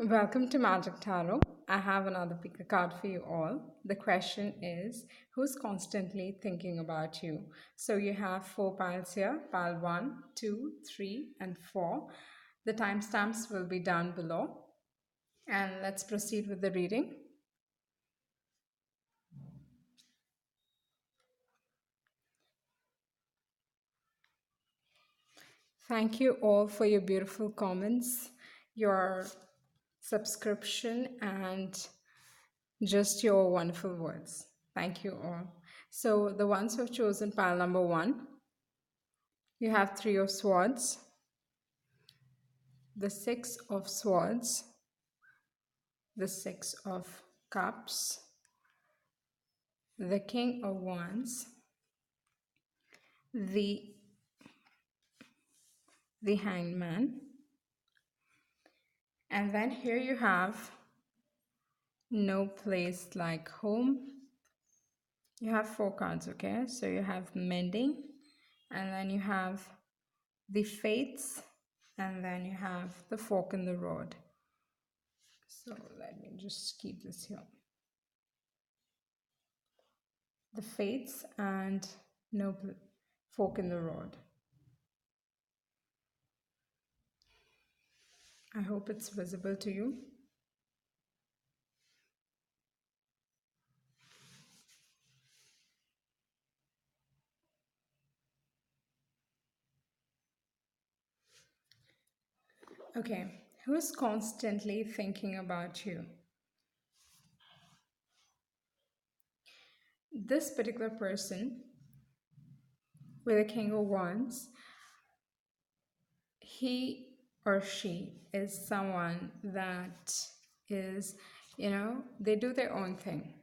Welcome to Magic Tarot. I have another pick a card for you all. The question is, who's constantly thinking about you? So you have four piles here, pile 1, 2, 3, and 4. The timestamps will be down below. And let's proceed with the reading. Thank you all for your beautiful comments, your subscription, and just your wonderful words. Thank you all. So, the ones who have chosen pile number 1, you have Three of Swords, the Six of Swords, the Six of Cups, the King of Wands, the the Hangman, and then here you have No Place Like Home. You have four cards, okay? So you have Mending, and then you have the Fates, and then you have the Fork in the Road. So let me just keep this here. The Fates and No Fork in the Road. I hope it's visible to you. Okay, who's constantly thinking about you? This particular person with a King of Wands, he or she is someone that is, they do their own thing.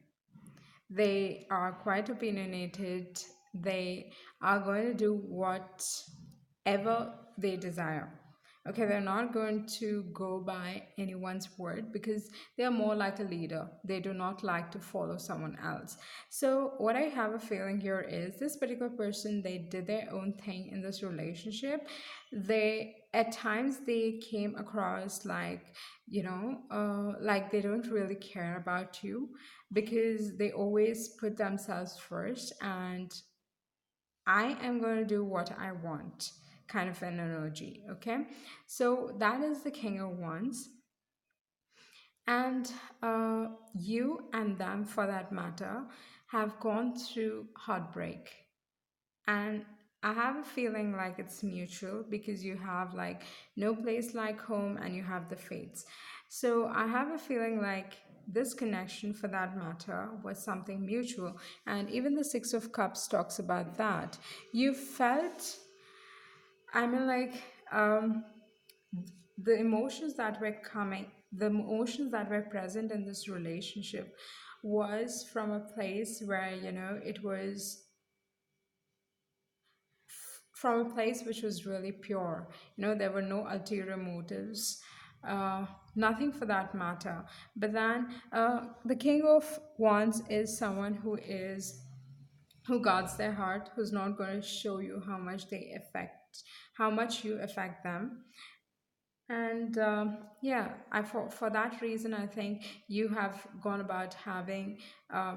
They are quite opinionated. They are going to do whatever they desire. Okay, they're not going to go by anyone's word because they are more like a leader. They do not like to follow someone else. So, what I have a feeling here is this particular person, they did their own thing in this relationship. They, at times, they came across like, like they don't really care about you because they always put themselves first and I am going to do what I want kind of an energy. Okay, so that is the King of Wands, and you and them for that matter have gone through heartbreak, and I have a feeling like it's mutual because you have like No Place Like Home and you have the Fates. So I have a feeling like this connection for that matter was something mutual, and even the Six of Cups talks about that. You felt, I mean, like, um, the emotions that were coming, the emotions that were present in this relationship was from a place where, it was from a place which was really pure. There were no ulterior motives, nothing for that matter. But then the King of Wands is someone who guards their heart, who's not going to show you how much you affect them. And yeah, for that reason, I think you have gone about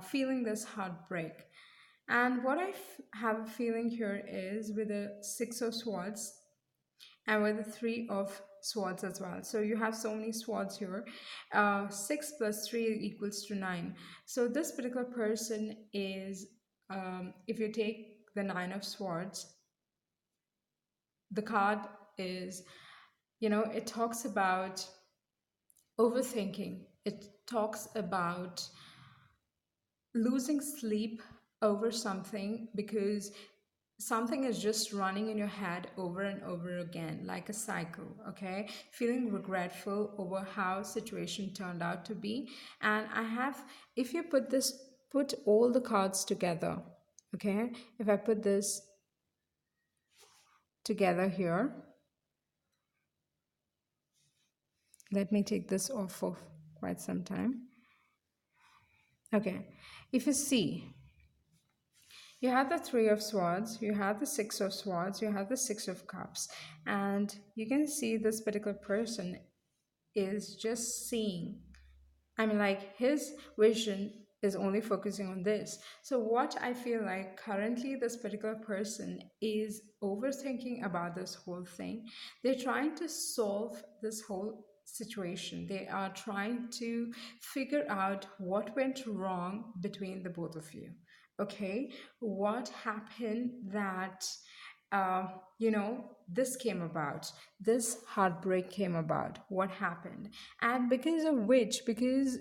feeling this heartbreak. And what have a feeling here is with the Six of Swords and with the Three of Swords as well. So you have so many swords here. 6 plus 3 equals to 9. So this particular person is, if you take the Nine of Swords, the card is, it talks about overthinking. It talks about losing sleep over something because something is just running in your head over and over again like a cycle. Okay, feeling regretful over how situation turned out to be. And I have, if you put all the cards together, okay, if I put this together here, let me take this off for quite some time. Okay, if you see, you have the Three of Swords, you have the Six of Swords, you have the Six of Cups, and you can see this particular person is just seeing. I mean, like his vision is only focusing on this. So, what I feel like currently this particular person is overthinking about this whole thing. They're trying to solve this whole situation. They are trying to figure out what went wrong between the both of you. Okay, what happened that uh, this came about, this heartbreak came about, what happened, and because of which, because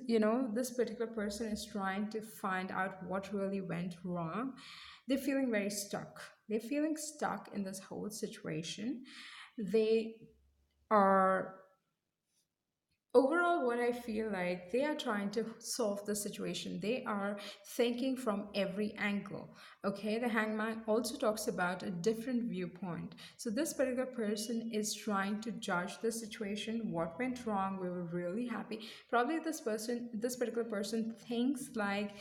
this particular person is trying to find out what really went wrong, they're feeling very stuck. They're feeling stuck in this whole situation. They are overall, what I feel like, they are trying to solve the situation. They are thinking from every angle. Okay, the hangman also talks about a different viewpoint. So this particular person is trying to judge the situation, what went wrong. We were really happy. Probably this particular person thinks like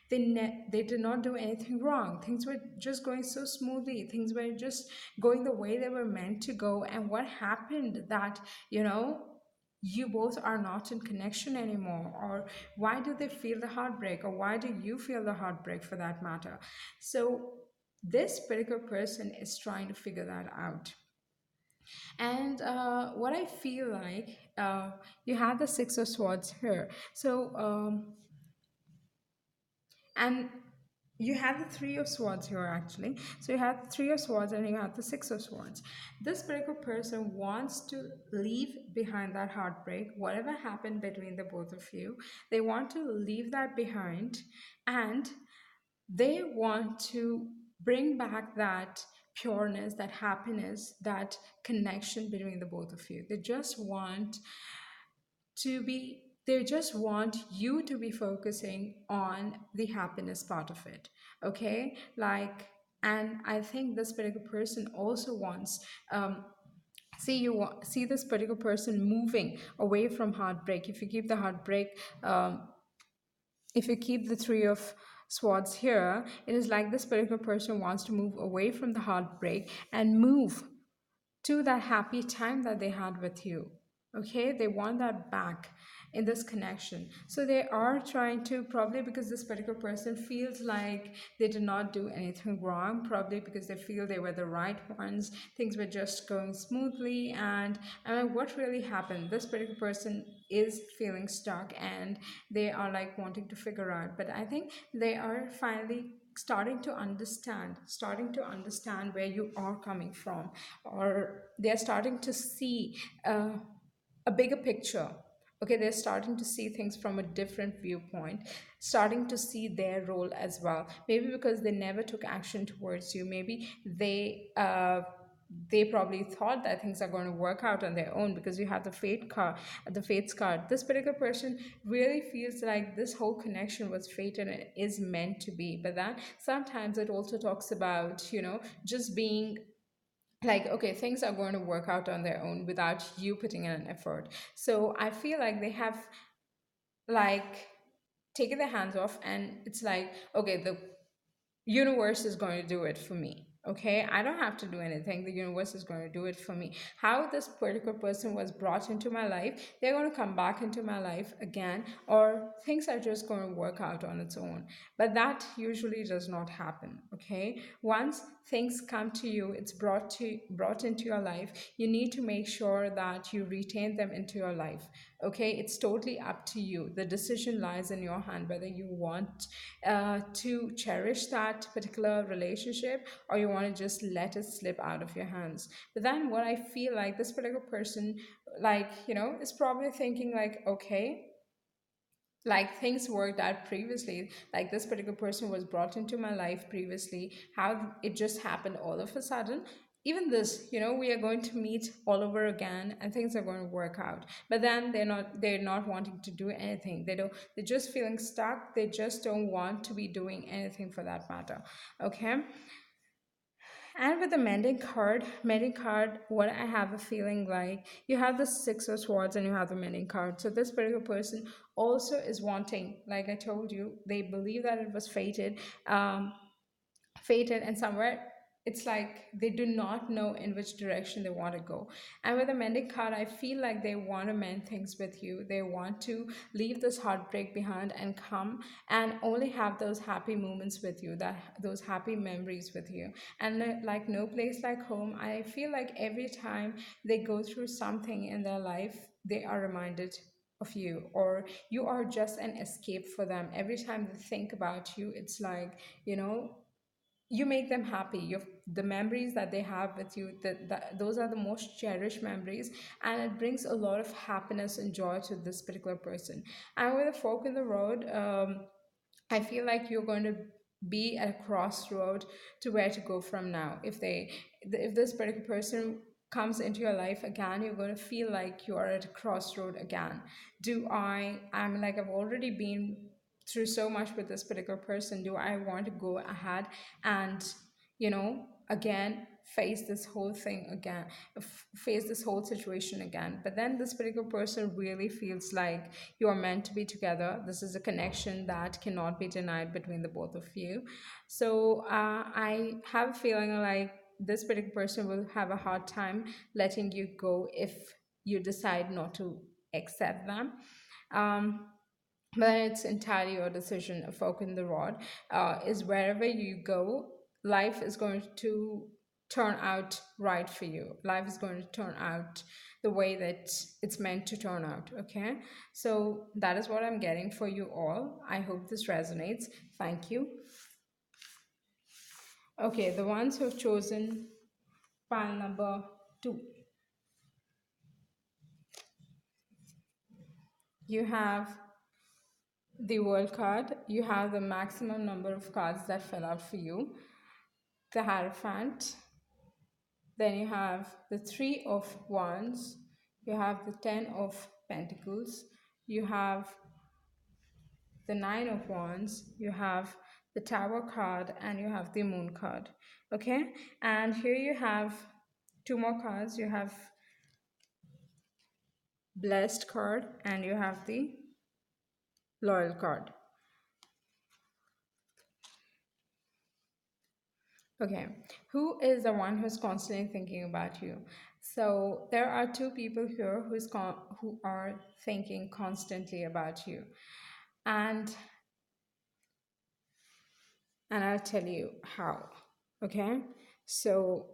they did not do anything wrong. Things were just going so smoothly. Things were just going the way they were meant to go. And what happened that, you know, you both are not in connection anymore? Or why do they feel the heartbreak? Or why do you feel the heartbreak for that matter? So this particular person is trying to figure that out. And what I feel like, you have the Six of Swords here. So and you have the Three of Swords here actually. So you have the Three of Swords and you have the Six of Swords. This particular person wants to leave behind that heartbreak, whatever happened between the both of you. They want to leave that behind, and they want to bring back that pureness, that happiness, that connection between the both of you. They just want you to be focusing on the happiness part of it. Okay, like, and I think this particular person also wants, see this particular person moving away from heartbreak. If you keep the heartbreak, if you keep the Three of Swords here, it is like this particular person wants to move away from the heartbreak and move to that happy time that they had with you. Okay, they want that back in this connection. So they are trying to, probably because this particular person feels like they did not do anything wrong, probably because they feel they were the right ones, things were just going smoothly. And I mean, what really happened? This particular person is feeling stuck and they are like wanting to figure out. But I think they are finally starting to understand where you are coming from, or they're starting to see a bigger picture. Okay, they're starting to see things from a different viewpoint, starting to see their role as well. Maybe because they never took action towards you. Maybe they probably thought that things are going to work out on their own, because you have the fates card. This particular person really feels like this whole connection was fate and it is meant to be. But then sometimes it also talks about, just being like, okay, things are going to work out on their own without you putting in an effort. So I feel like they have, like, taken their hands off, and it's like, okay, the universe is going to do it for me. Okay, I don't have to do anything. The universe is going to do it for me. How this particular person was brought into my life, they're going to come back into my life again, or things are just going to work out on its own. But that usually does not happen. Okay, once things come to you, it's brought into your life, you need to make sure that you retain them into your life. Okay, it's totally up to you. The decision lies in your hand, whether you want to cherish that particular relationship, or you want to just let it slip out of your hands. But then what I feel like, this particular person, like, is probably thinking like, okay, like, things worked out previously, like this particular person was brought into my life previously, how it just happened all of a sudden. Even this, we are going to meet all over again and things are going to work out. But then they're not wanting to do anything. They're just feeling stuck. They just don't want to be doing anything for that matter. Okay, and with the mending card, what I have a feeling like, you have the Six of Swords and you have the mending card. So this particular person also is wanting, like I told you, they believe that it was fated, and somewhere. it's like they do not know in which direction they want to go. And with the mending card, I feel like they want to mend things with you. They want to leave this heartbreak behind and come and only have those happy moments with you, that those happy memories with you. And like no place like home, I feel like every time they go through something in their life, they are reminded of you, or you are just an escape for them. Every time they think about you, it's like, you know, you make them happy. The memories that they have with you, those are the most cherished memories, and it brings a lot of happiness and joy to this particular person. And with a fork in the road, I feel like you're going to be at a crossroad to where to go from now. If this particular person comes into your life again, you're going to feel like you are at a crossroad again. I'm like, I've already been through so much with this particular person. Do I want to go ahead and, again, face this whole thing again, face this whole situation again? But then this particular person really feels like you are meant to be together. This is a connection that cannot be denied between the both of you. So I have a feeling like this particular person will have a hard time letting you go if you decide not to accept them. Um, but it's entirely your decision. A fork in the road is wherever you go, life is going to turn out right for you. Life is going to turn out the way that it's meant to turn out. Okay, so that is what I'm getting for you all. I hope this resonates. Thank you. Okay, the ones who have chosen pile number 2, you have the world card. You have the maximum number of cards that fell out for you. The Hierophant. Then you have the Three of Wands. You have the Ten of Pentacles. You have the Nine of Wands. You have the Tower card, and you have the Moon card. Okay, and here you have two more cards. You have Blessed card, and you have the Loyal card. Okay, who is the one who's constantly thinking about you? So there are two people here who are thinking constantly about you, and I'll tell you how. Okay, so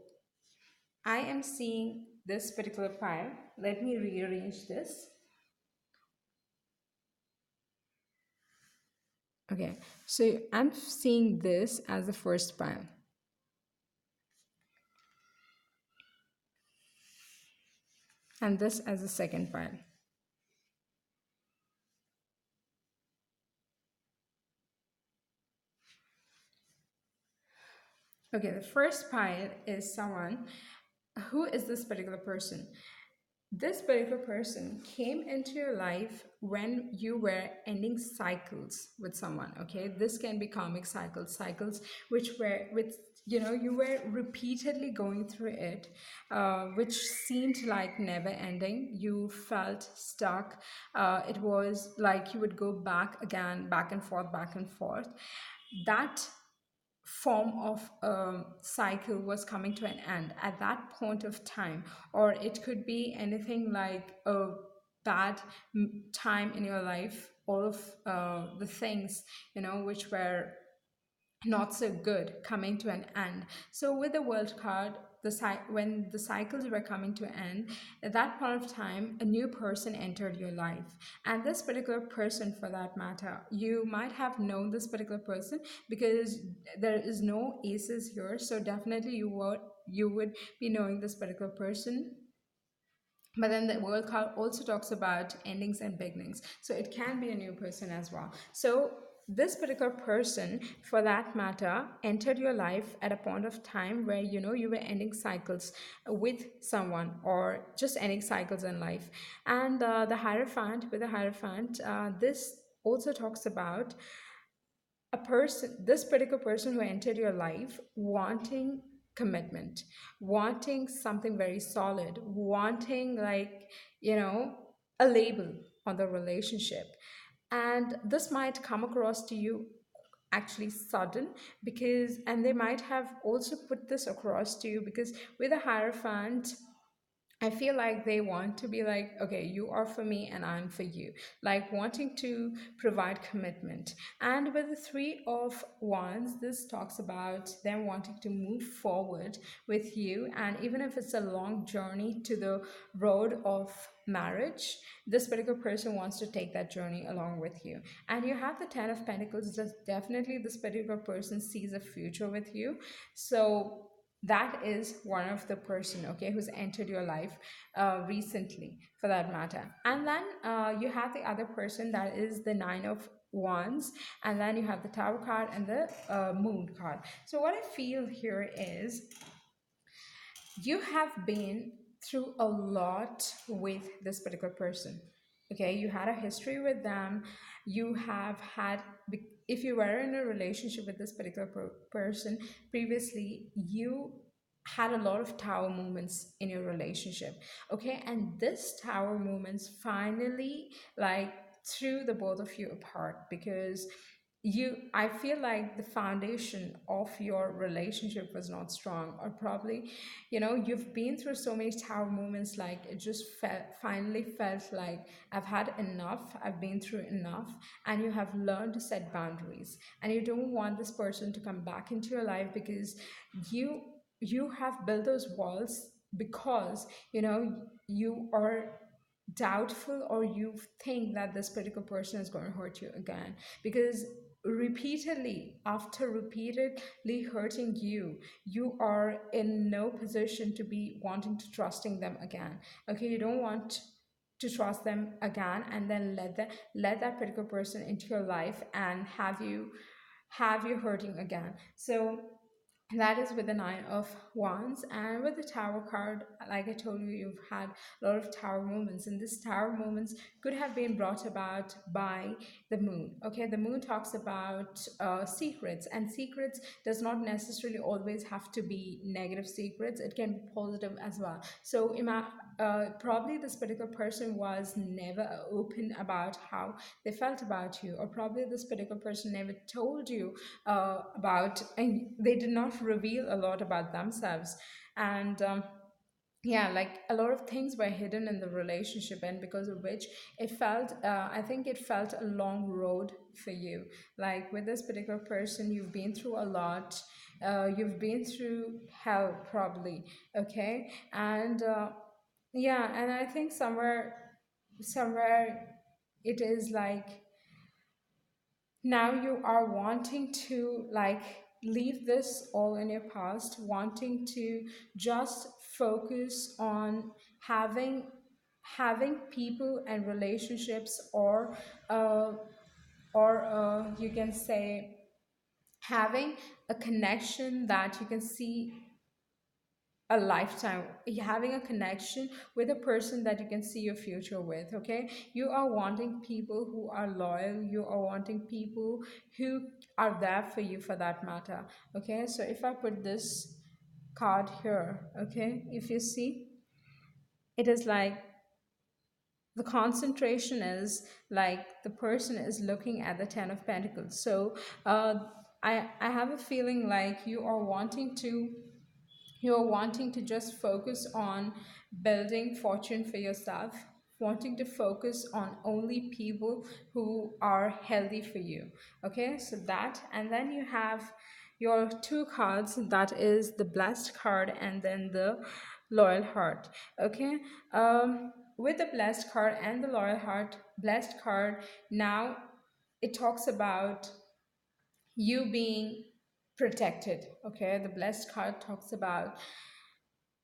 I am seeing this particular pile. Let me rearrange this. Okay, so I'm seeing this as the first pile, and this as the second pile. Okay, the first pile is someone. Who is this particular person? This particular person came into your life when you were ending cycles with someone. Okay, this can be karmic cycles which were with, you were repeatedly going through it, which seemed like never ending. You felt stuck. It was like you would go back again, back and forth. That form of cycle was coming to an end at that point of time, or it could be anything like a bad time in your life. All of the things, which were not so good, coming to an end. So with the world card, when the cycles were coming to an end, at that point of time, a new person entered your life. And this particular person, for that matter, you might have known this particular person, because there is no aces here. So definitely you would be knowing this particular person. But then the world card also talks about endings and beginnings, so it can be a new person as well. So this particular person, for that matter, entered your life at a point of time where you were ending cycles with someone, or just ending cycles in life. And the Hierophant, with the Hierophant, this also talks about a person, this particular person who entered your life wanting commitment, wanting something very solid, wanting, like, a label on the relationship. And this might come across to you actually sudden, because and they might have also put this across to you, because with a hierophant, I feel like they want to be like, okay, you are for me and I'm for you, like wanting to provide commitment. And with the Three of Wands, this talks about them wanting to move forward with you. And even if it's a long journey to the road of marriage, this particular person wants to take that journey along with you. And you have the Ten of Pentacles, just definitely this particular person sees a future with you. So that is one of the person, okay, who's entered your life recently, for that matter. And then you have the other person, that is the Nine of Wands, and then you have the Tower card and the Moon card. So what I feel here is you have been through a lot with this particular person. Okay, you had a history with them. You have had, if you were in a relationship with this particular person previously, you had a lot of tower moments in your relationship. Okay, and this tower moments finally like threw the both of you apart, because I feel like the foundation of your relationship was not strong, or probably, you've been through so many tower moments, like it just finally felt like I've had enough, I've been through enough. And you have learned to set boundaries, and you don't want this person to come back into your life, because you you have built those walls, because you are doubtful, or you think that this particular person is going to hurt you again, because repeatedly, after repeatedly hurting you, you are in no position to be wanting to trusting them again. Okay, you don't want to trust them again, and then let that particular person into your life and have you hurting again. So that is with the Nine of Wands. And with the Tower card, like I told you, you've had a lot of tower moments, and these tower moments could have been brought about by the moon. Okay, the moon talks about secrets, and secrets does not necessarily always have to be negative secrets, it can be positive as well. So probably this particular person was never open about how they felt about you, or probably this particular person never told you about, and they did not reveal a lot about themselves. And yeah, like a lot of things were hidden in the relationship, and because of which I think it felt a long road for you. Like with this particular person, you've been through a lot. You've been through hell probably. Okay, and yeah, and I think somewhere it is like now you are wanting to like leave this all in your past, wanting to just focus on having having people and relationships, uh, or you can say having a connection that you can see a lifetime, having a connection with a person that you can see your future with. Okay, you are wanting people who are loyal, you are wanting people who are there for you, for that matter. Okay, so if I put this card here, okay, if you see, it is like the concentration is like the person is looking at the Ten of Pentacles. So I have a feeling like you're wanting to just focus on building fortune for yourself, wanting to focus on only people who are healthy for you. Okay, so that, and then you have your two cards, that is the Blessed card and then the Loyal heart. Okay, with the Blessed card and the Loyal heart, Blessed card, now it talks about you being protected. Okay, the Blessed card talks about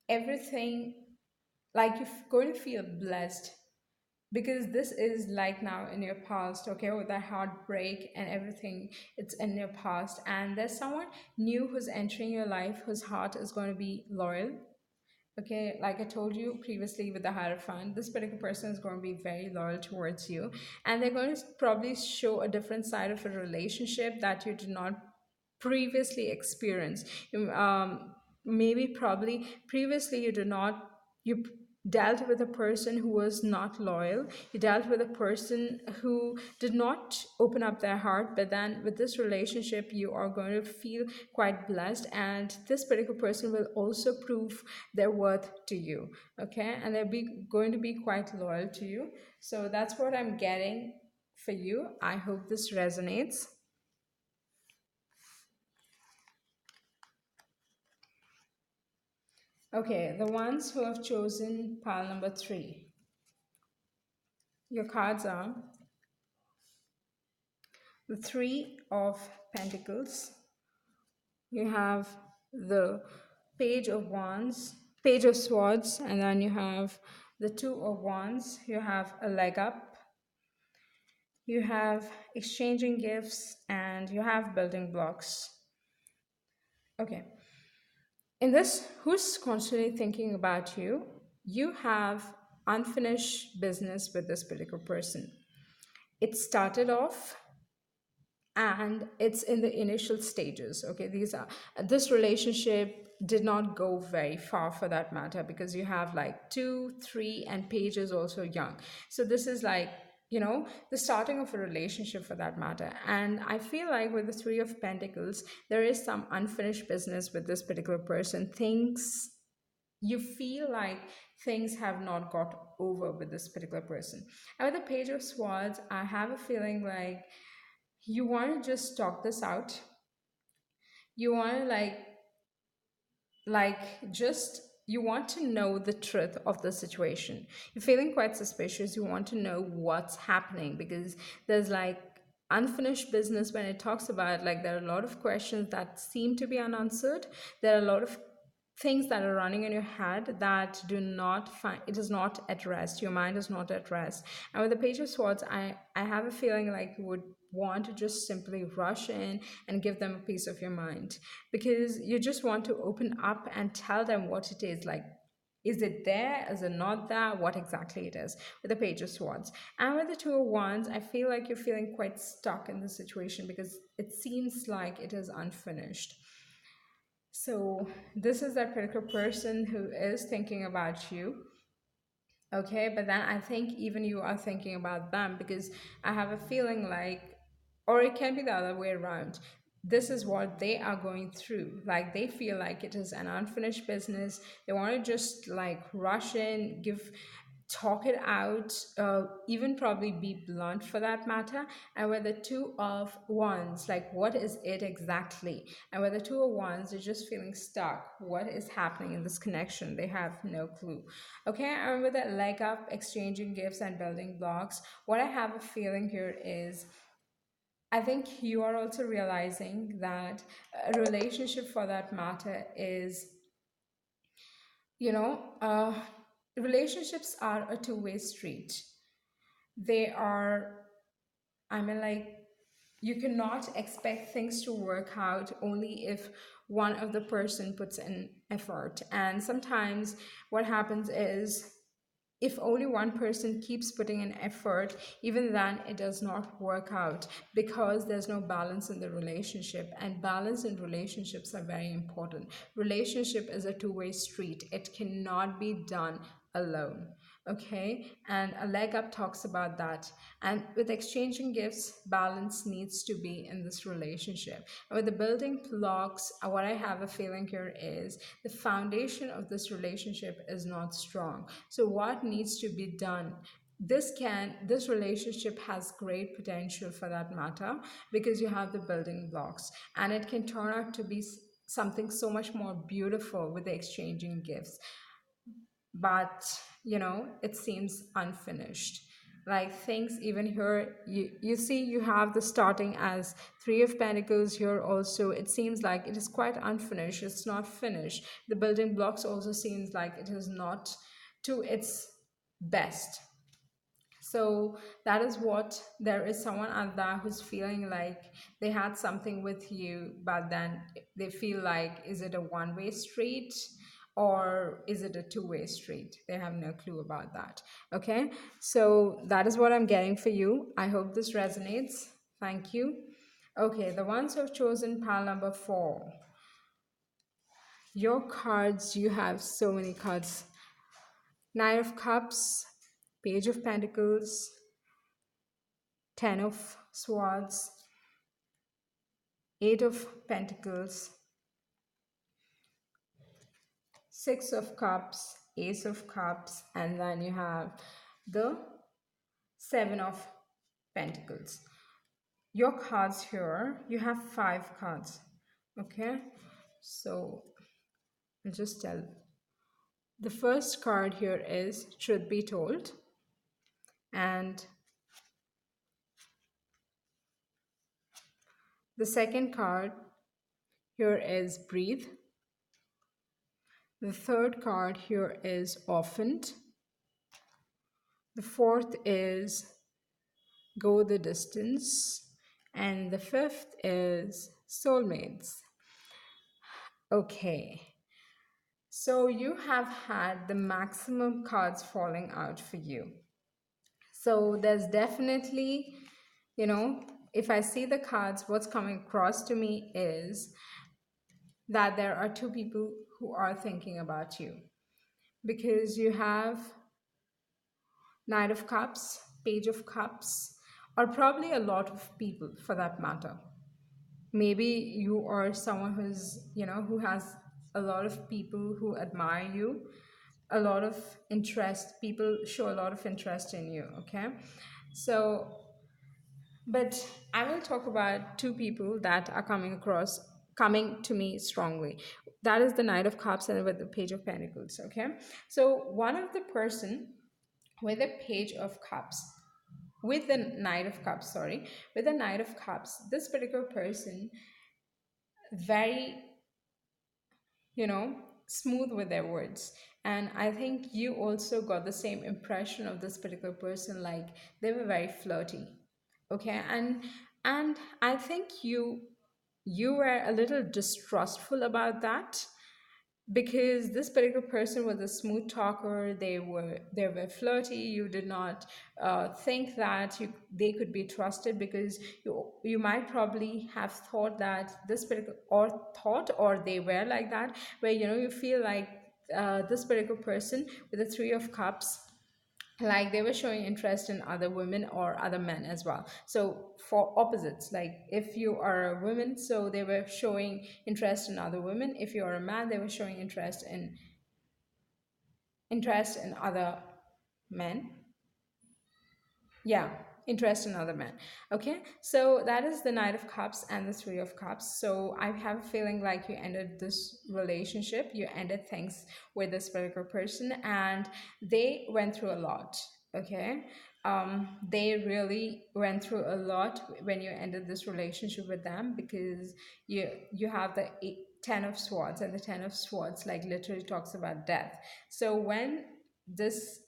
everything, like you're going to feel blessed, because this is like now in your past. Okay, with that heartbreak and everything, it's in your past, and there's someone new who's entering your life whose heart is going to be loyal. Okay, like I told you previously with the Hierophant, this particular person is going to be very loyal towards you, and they're going to probably show a different side of a relationship that you did not previously experience. Maybe probably previously you dealt with a person who was not loyal. You dealt with a person who did not open up their heart. But then with this relationship, you are going to feel quite blessed, and this particular person will also prove their worth to you. Okay, and going to be quite loyal to you. So that's what I'm getting for you. I hope this resonates. Okay, the ones who have chosen pile number three. Your cards are the Three of Pentacles. You have the Page of Swords, and then you have the Two of Wands. You have a leg up. You have exchanging gifts, and you have building blocks. Okay. In this, who's constantly thinking about you? You have unfinished business with this particular person. It started off and it's in the initial stages. Okay, these are this relationship did not go very far for that matter, because you have like two, three, and Page is also young. So this is like, the starting of a relationship for that matter. And I feel like with the Three of Pentacles, there is some unfinished business with this particular person. Things you feel like things have not got over with this particular person. And with the Page of Swords, I have a feeling like you want to just talk this out. You want to just you want to know the truth of the situation. You're feeling quite suspicious. You want to know what's happening, because there's like unfinished business. When it talks about, like, there are a lot of questions that seem to be unanswered. There are a lot of things that are running in your head that do not find, it is not at rest. Your mind is not at rest. And with the Page of Swords, I have a feeling like you would want to just simply rush in and give them a piece of your mind, because you just want to open up and tell them what it is. Like, is it there? Is it not there? What exactly it is, with the Page of Swords. And with the Two of Wands, I feel like you're feeling quite stuck in the situation, because it seems like it is unfinished. So this is that particular person who is thinking about you. Okay, but then I think even you are thinking about them, because I have a feeling like, or it can be the other way around. This is what they are going through. Like, they feel like it is an unfinished business. They want to just like rush in, talk it out, even probably be blunt for that matter. And with the Two of Wands, like, what is it exactly? And with the Two of Wands, they're just feeling stuck. What is happening in this connection? They have no clue. Okay, and with that leg up, exchanging gifts and building blocks, what I have a feeling here is, I think you are also realizing that a relationship for that matter is, you know, relationships are a two-way street. They are, I mean, like, you cannot expect things to work out only if one of the person puts in effort. And sometimes what happens is, if only one person keeps putting in effort, even then it does not work out, because there's no balance in the relationship. And balance in relationships are very important. Relationship is a two-way street. It cannot be done alone. Okay, and a leg up talks about that. And with exchanging gifts, balance needs to be in this relationship. And with the building blocks, what I have a feeling here is, the foundation of this relationship is not strong. So what needs to be done? This relationship has great potential for that matter, because you have the building blocks, and it can turn out to be something so much more beautiful with the exchanging gifts. But it seems unfinished. Like, things even here, you see, you have the starting as Three of Pentacles here also. It seems like it is quite unfinished. It's not finished. The building blocks also seems like it is not to its best. So that is what, there is someone out there who's feeling like they had something with you, but then they feel like, is it a one-way street or is it a two-way street? They have no clue about that. Okay, so that is what I'm getting for you. I hope this resonates. Thank you. Okay, the ones who have chosen pile number 4. Your cards, you have so many cards. Nine of Cups, Page of Pentacles, Ten of Swords, Eight of Pentacles, Six of Cups, Ace of Cups, and then you have the Seven of Pentacles. Your cards here, you have five cards. Okay, so I'll just tell. The first card here is Truth Be Told, and the second card here is Breathe. The third card here is Orphaned. The fourth is Go the Distance. And the fifth is Soulmates. Okay, so you have had the maximum cards falling out for you. So there's definitely, if I see the cards, what's coming across to me is that there are two people who are thinking about you, because you have Knight of Cups, Page of Cups, or probably a lot of people for that matter. Maybe you are someone who has a lot of people who admire you, a lot of interest, people show a lot of interest in you, okay? So, but I will talk about two people that are coming to me strongly. That is the Knight of Cups and with the Page of Pentacles, okay? So one of the person with the Page of Cups, with the Knight of Cups, sorry, with the Knight of Cups, this particular person, very, you know, smooth with their words. And I think you also got the same impression of this particular person, like they were very flirty. Okay, and I think you were a little distrustful about that, because this particular person was a smooth talker. They were flirty. You did not think that they could be trusted, because you might probably have thought that this particular, or they were like that, where you feel like this particular person with the Three of Cups, like they were showing interest in other women or other men as well. So for opposites, like if you are a woman, so they were showing interest in other women. If you are a man, they were showing interest in other men. Yeah, interest in other men. Okay, so that is the Knight of Cups and the Three of Cups. So I have a feeling like you ended this relationship, you ended things with this particular person, and they went through a lot. Okay, they really went through a lot when you ended this relationship with them, because you have the Ten of Swords, and the Ten of Swords like literally talks about death. So when this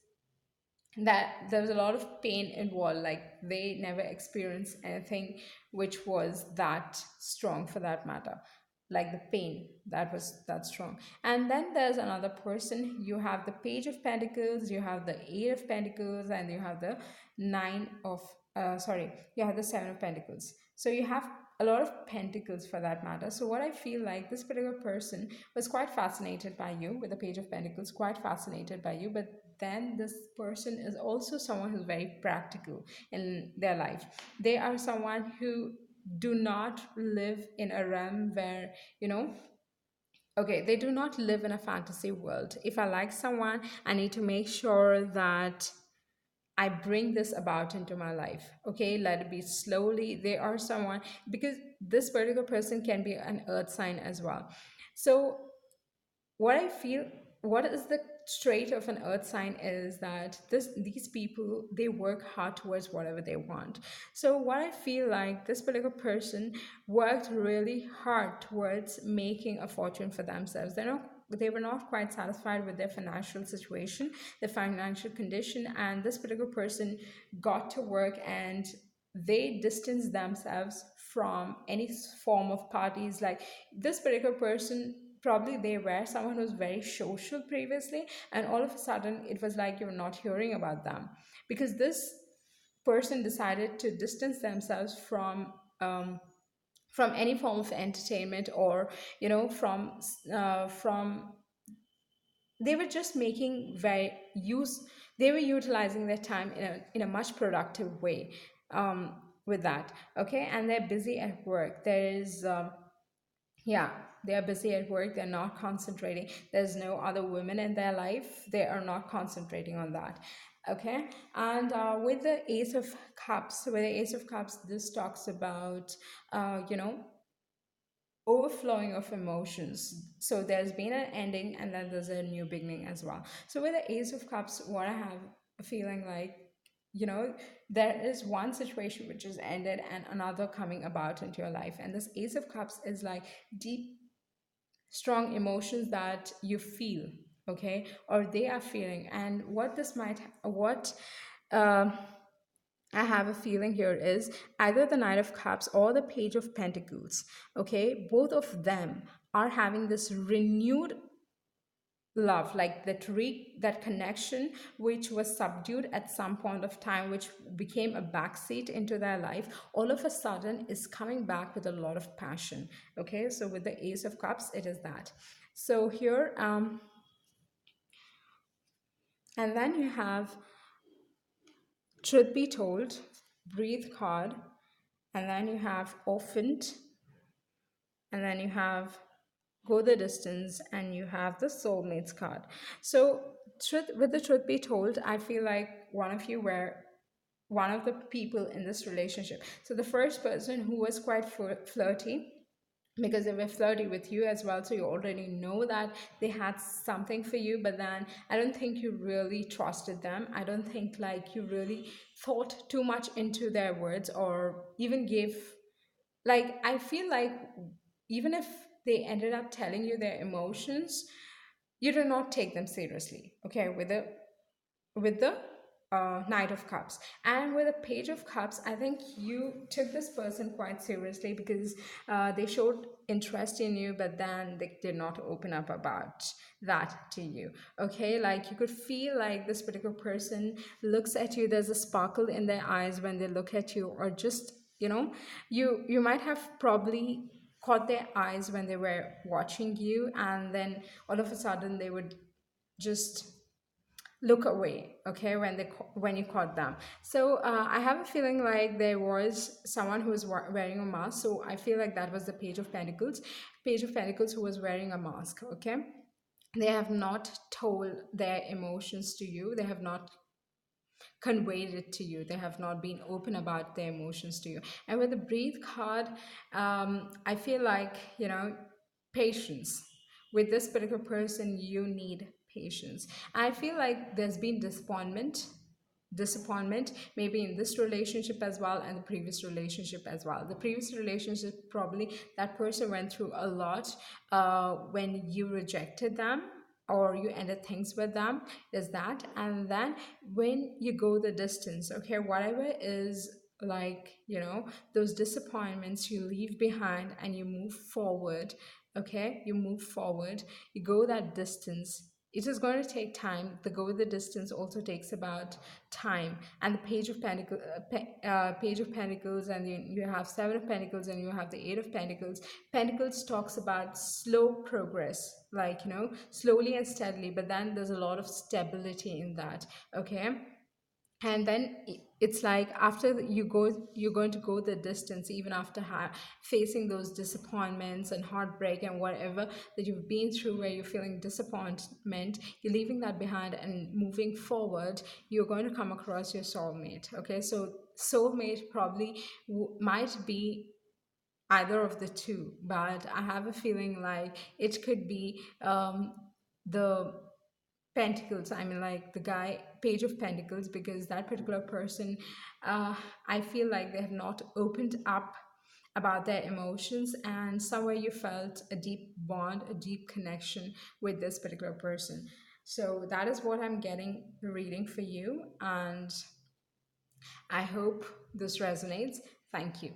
that there was a lot of pain involved, like they never experienced anything which was that strong, for that matter, like the pain that was that strong. And then there's another person. You have the Page of Pentacles, you have the Eight of Pentacles, and you have the nine of sorry you have the Seven of Pentacles. So you have a lot of pentacles, for that matter. So what I feel like, this particular person was quite fascinated by you with the Page of Pentacles, quite fascinated by you, but then this person is also someone who's very practical in their life. They are someone who do not live in a realm where, okay, they do not live in a fantasy world. If I like someone, I need to make sure that I bring this about into my life. Okay, let it be slowly. They are someone, because this particular person can be an earth sign as well. So what I feel, what is the trait of an earth sign is that these people, they work hard towards whatever they want. So what I feel like, this particular person worked really hard towards making a fortune for themselves. They were not quite satisfied with their financial situation, their financial condition, and this particular person got to work, and they distanced themselves from any form of parties. Like this particular person, probably they were someone who was very social previously, and all of a sudden it was like you're not hearing about them, because this person decided to distance themselves from any form of entertainment, or from they were just making very use they were utilizing their time in a much productive way, um, with that. Okay, and they're busy at work. There is yeah, they are busy at work. They're not concentrating. There's no other women in their life. They are not concentrating on that. Okay, and with the Ace of Cups, this talks about, you know, overflowing of emotions. So there's been an ending and then there's a new beginning as well. So with the Ace of Cups, what I have a feeling like, you know, there is one situation which is ended and another coming about into your life. And this Ace of Cups is like deep, strong emotions that you feel, okay, or they are feeling. And what this might, what um I have a feeling here is either the Knight of Cups or the Page of Pentacles. Okay, both of them are having this renewed love, like that connection which was subdued at some point of time, which became a backseat into their life, all of a sudden is coming back with a lot of passion. Okay, so with the Ace of Cups, it is that. So here, and then you have Truth Be Told, Breathe card, and then you have Orphaned, and then you have Go the Distance, and you have the Soulmates card. So with the Truth Be Told, I feel like one of you were one of the people in this relationship. So the first person who was quite flirty, because they were flirty with you as well, so you already know that they had something for you, but then I don't think you really trusted them. I don't think like you really thought too much into their words, or even gave, like, I feel like even if they ended up telling you their emotions, you do not take them seriously. Okay, with the Knight of Cups. And with the Page of Cups, I think you took this person quite seriously, because they showed interest in you, but then they did not open up about that to you. Okay, like you could feel like this particular person looks at you, there's a sparkle in their eyes when they look at you, or just, you know, you might have probably caught their eyes when they were watching you, and then all of a sudden they would just look away, okay, when when you caught them. So I have a feeling like there was someone who was wearing a mask, so I feel like that was the Page of Pentacles who was wearing a mask. Okay, they have not told their emotions to you, they have not conveyed it to you, they have not been open about their emotions to you. And with the Breathe card, I feel like, you know, patience. With this particular person, you need patience. I feel like there's been disappointment maybe in this relationship as well, and the previous relationship as well. The previous relationship, probably that person went through a lot when you rejected them or you ended things with them, is that. And then when you go the distance, okay, whatever is, like, you know, those disappointments you leave behind and you move forward. Okay, you move forward, you go that distance. It is going to take time. The go the distance also takes about time. And the Page of Pentacles, and you have Seven of Pentacles, and you have the Eight of Pentacles. Pentacles talks about slow progress, like, you know, slowly and steadily, but then there's a lot of stability in that. Okay, and then it's like after you go, you're going to go the distance, even after facing those disappointments and heartbreak and whatever that you've been through, where you're feeling disappointment, you're leaving that behind and moving forward. You're going to come across your soulmate. Okay, so soulmate probably might be either of the two, but I have a feeling like it could be the Pentacles, I mean, like the guy, Page of Pentacles, because that particular person, uh, I feel like they have not opened up about their emotions, and somewhere you felt a deep bond, a deep connection with this particular person. So that is what I'm getting the reading for you, and I hope this resonates. Thank you.